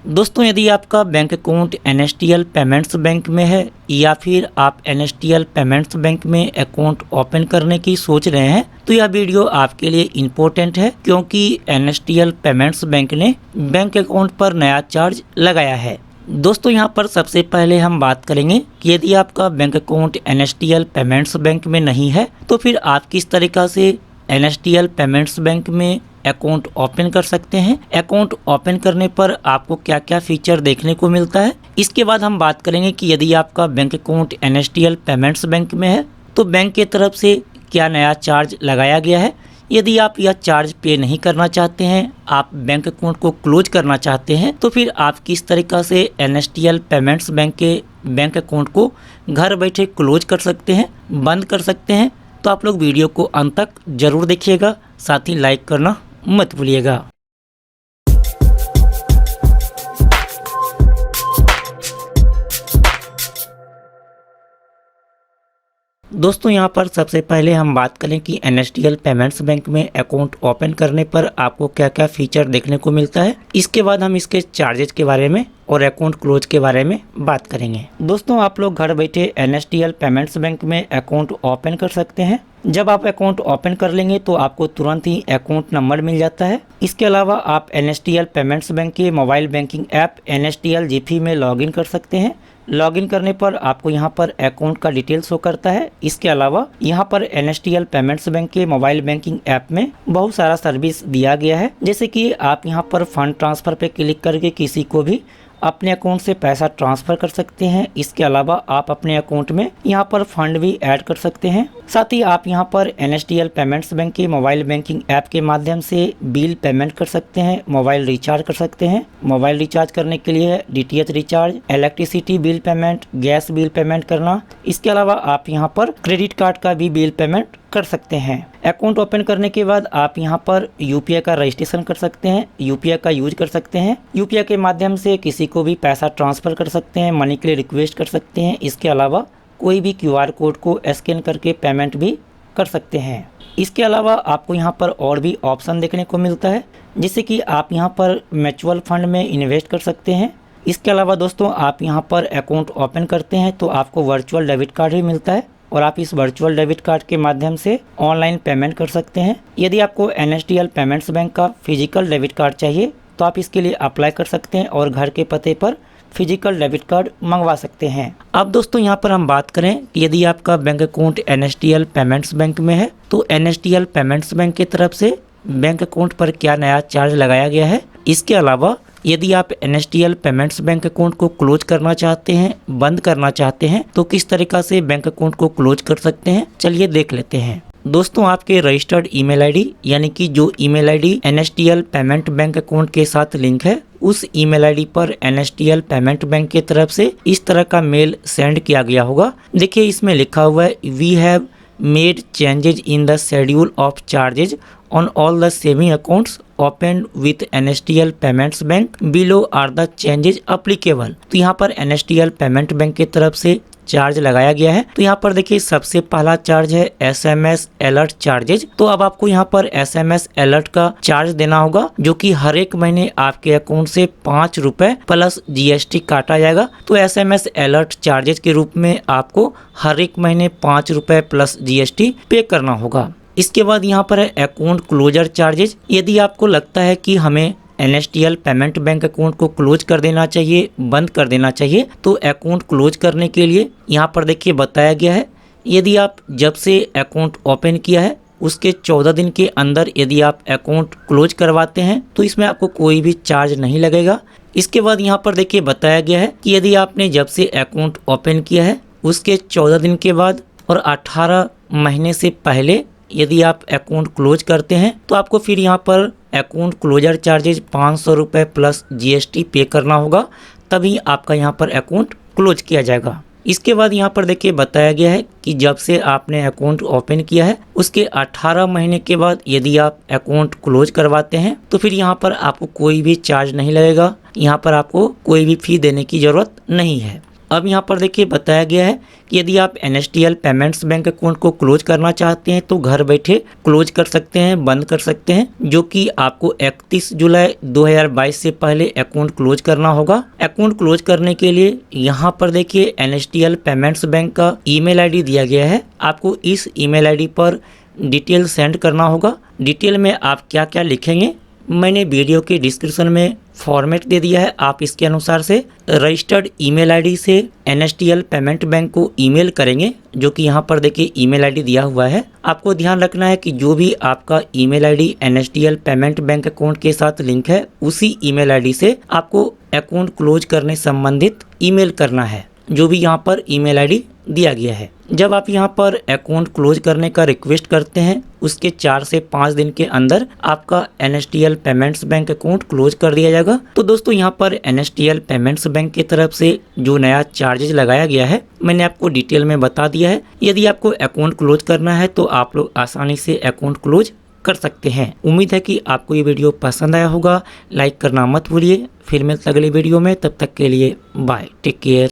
दोस्तों यदि आपका बैंक अकाउंट एनएसटीएल पेमेंट्स बैंक में है या फिर आप एनएसटीएल पेमेंट्स बैंक में अकाउंट ओपन करने की सोच रहे हैं तो यह वीडियो आपके लिए इम्पोर्टेंट है, क्योंकि एनएसटीएल पेमेंट्स बैंक ने बैंक अकाउंट पर नया चार्ज लगाया है। दोस्तों यहाँ पर सबसे पहले हम बात करेंगे कि यदि आपका बैंक अकाउंट एनएसटीएल पेमेंट्स बैंक में नहीं है तो फिर आप किस तरीका से एनएसटीएल पेमेंट्स बैंक में अकाउंट ओपन कर सकते हैं। अकाउंट ओपन करने पर आपको क्या क्या फीचर देखने को मिलता है। इसके बाद हम बात करेंगे कि यदि आपका बैंक अकाउंट एनएसटीएल पेमेंट्स बैंक में है तो बैंक की तरफ से क्या नया चार्ज लगाया गया है। यदि आप यह चार्ज पे नहीं करना चाहते हैं, आप बैंक अकाउंट को क्लोज करना चाहते हैं, तो फिर आप किस तरीका से एनएसटीएल पेमेंट्स बैंक के बैंक अकाउंट को घर बैठे क्लोज कर सकते हैं, बंद कर सकते हैं। तो आप लोग वीडियो को अंत तक जरूर देखिएगा, साथ ही लाइक करना मत भूलिएगा। दोस्तों यहाँ पर सबसे पहले हम बात करें कि एनएसटीएल पेमेंट्स बैंक में अकाउंट ओपन करने पर आपको क्या क्या फीचर देखने को मिलता है। इसके बाद हम इसके चार्जेस के बारे में और अकाउंट क्लोज के बारे में बात करेंगे। दोस्तों आप लोग घर बैठे एनएसटीएल पेमेंट्स बैंक में अकाउंट ओपन कर सकते हैं। जब आप अकाउंट ओपन कर लेंगे तो आपको तुरंत ही अकाउंट नंबर मिल जाता है। इसके अलावा आप एनएसटीएल पेमेंट्स बैंक के मोबाइल बैंकिंग ऐप एनएसटीएल जीपी में लॉगिन कर सकते हैं। लॉगिन करने पर आपको यहाँ पर अकाउंट का डिटेल शो करता है। इसके अलावा यहाँ पर एनएसटीएल पेमेंट्स बैंक के मोबाइल बैंकिंग ऐप में बहुत सारा सर्विस दिया गया है, जैसे कि आप यहाँ पर फंड ट्रांसफर पे क्लिक करके किसी को भी अपने अकाउंट से पैसा ट्रांसफर कर सकते हैं। इसके अलावा आप अपने अकाउंट में यहाँ पर फंड भी ऐड कर सकते हैं। साथ ही आप यहाँ पर एनएसटीएल पेमेंट्स बैंक के मोबाइल बैंकिंग ऐप के माध्यम से बिल पेमेंट कर सकते हैं, मोबाइल रिचार्ज कर सकते हैं। मोबाइल रिचार्ज करने के लिए DTH recharge, electricity bill payment, gas bill payment करना। इसके अलावा आप यहाँ पर क्रेडिट कार्ड का भी बिल पेमेंट कर सकते हैं। अकाउंट ओपन करने के बाद आप यहाँ पर यूपीआई का रजिस्ट्रेशन कर सकते हैं, यूपीआई का यूज कर सकते हैं। यूपीआई के माध्यम से किसी को भी पैसा ट्रांसफर कर सकते हैं, मनी के लिए रिक्वेस्ट कर सकते हैं। इसके अलावा कोई भी क्यूआर कोड को स्कैन करके पेमेंट भी कर सकते हैं। इसके अलावा आपको यहाँ पर और भी ऑप्शन देखने को मिलता है, जैसे कि आप यहाँ पर म्यूचुअल फंड में इन्वेस्ट कर सकते हैं। इसके अलावा दोस्तों आप यहाँ पर अकाउंट ओपन करते हैं तो आपको वर्चुअल डेबिट कार्ड भी मिलता है और आप इस वर्चुअल डेबिट कार्ड के माध्यम से ऑनलाइन पेमेंट कर सकते हैं। यदि आपको एनएसटीएल पेमेंट्स बैंक का फिजिकल डेबिट कार्ड चाहिए तो आप इसके लिए अप्लाई कर सकते हैं और घर के पते पर फिजिकल डेबिट कार्ड मंगवा सकते हैं। अब दोस्तों यहाँ पर हम बात करें कि यदि आपका बैंक अकाउंट एनएसटीएल पेमेंट्स बैंक में है तो एनएसटीएल पेमेंट्स बैंक की तरफ से बैंक अकाउंट पर क्या नया चार्ज लगाया गया है। इसके अलावा यदि आप एनएसटीएल पेमेंट्स बैंक अकाउंट को क्लोज करना चाहते हैं, बंद करना चाहते हैं, तो किस तरीका से बैंक अकाउंट को क्लोज कर सकते हैं, चलिए देख लेते हैं। दोस्तों आपके रजिस्टर्ड ईमेल आईडी यानी कि जो email ID NSTL payment bank account के साथ लिंक है, उस ईमेल आईडी पर एनएसटीएल पेमेंट बैंक की तरफ से इस तरह का मेल सेंड किया गया होगा। देखिए इसमें लिखा हुआ है, we have made changes in the schedule of charges on all the saving accounts opened with NSTL Payments Bank. Below are the changes applicable. तो यहाँ पर NSTL Payment Bank की तरफ से चार्ज लगाया गया है। तो यहाँ पर देखिए सबसे पहला चार्ज है SMS अलर्ट चार्जेज। तो अब आपको यहाँ पर SMS अलर्ट का चार्ज देना होगा, जो कि हर एक महीने आपके अकाउंट से 5 रुपए प्लस GST काटा जाएगा। तो SMS अलर्ट चार्जेज के रूप में आपको हर एक महीने 5 रुपए प्लस GST पे करना होगा। इसके बाद यहाँ पर है अकाउंट क्लोजर चार्जेज। यदि आपको लगता है कि हमें एनएसटीएल पेमेंट बैंक अकाउंट को क्लोज कर देना चाहिए, बंद कर देना चाहिए, तो अकाउंट क्लोज करने के लिए यहाँ पर देखिए बताया गया है, यदि आप जब से अकाउंट ओपन किया है उसके 14 दिन के अंदर यदि आप अकाउंट क्लोज करवाते हैं तो इसमें आपको कोई भी चार्ज नहीं लगेगा। इसके बाद यहाँ पर देखिए बताया गया है कि यदि आपने जब से अकाउंट ओपन किया है उसके 14 दिन के बाद और 18 महीने से पहले यदि आप अकाउंट क्लोज करते हैं तो आपको फिर यहाँ पर अकाउंट क्लोजर चार्जेज 500 रुपये प्लस GST पे करना होगा, तभी आपका यहाँ पर अकाउंट क्लोज किया जाएगा। इसके बाद यहाँ पर देखिए बताया गया है कि जब से आपने अकाउंट ओपन किया है उसके 18 महीने के बाद यदि आप अकाउंट क्लोज करवाते हैं तो फिर यहाँ पर आपको कोई भी चार्ज नहीं लगेगा, यहाँ पर आपको कोई भी फी देने की ज़रूरत नहीं है। अब यहाँ पर देखिए बताया गया है कि यदि आप NSDL पेमेंट्स बैंक अकाउंट को क्लोज करना चाहते हैं तो घर बैठे क्लोज कर सकते हैं, बंद कर सकते हैं, जो कि आपको 31 जुलाई 2022 से पहले अकाउंट क्लोज करना होगा। अकाउंट क्लोज करने के लिए यहाँ पर देखिए NSDL पेमेंट्स बैंक का ईमेल आईडी दिया गया है। आपको इस ईमेल आईडी पर डिटेल सेंड करना होगा। डिटेल में आप क्या क्या लिखेंगे मैंने वीडियो के डिस्क्रिप्शन में फॉर्मेट दे दिया है, आप इसके अनुसार से रजिस्टर्ड ईमेल आईडी से NSDL पेमेंट बैंक को ईमेल करेंगे, जो कि यहाँ पर देखिए ईमेल आईडी दिया हुआ है। आपको ध्यान रखना है कि जो भी आपका email ID NSDL payment bank account के साथ लिंक है, उसी ईमेल आईडी से आपको अकाउंट क्लोज करने संबंधित ईमेल करना है, जो भी यहाँ पर ईमेल आईडी दिया गया है। जब आप यहाँ पर अकाउंट क्लोज करने का रिक्वेस्ट करते हैं, उसके 4 से 5 दिन के अंदर आपका NSDL payments bank account close कर दिया जाएगा। तो दोस्तों यहाँ पर NSDL पेमेंट्स बैंक की तरफ से जो नया चार्जेज लगाया गया है मैंने आपको डिटेल में बता दिया है। यदि आपको अकाउंट क्लोज करना है तो आप लोग आसानी से अकाउंट क्लोज कर सकते हैं। उम्मीद है कि आपको ये वीडियो पसंद आया होगा। लाइक करना मत भूलिए। फिर मिलते अगले वीडियो में, तब तक के लिए बाय, टेक केयर।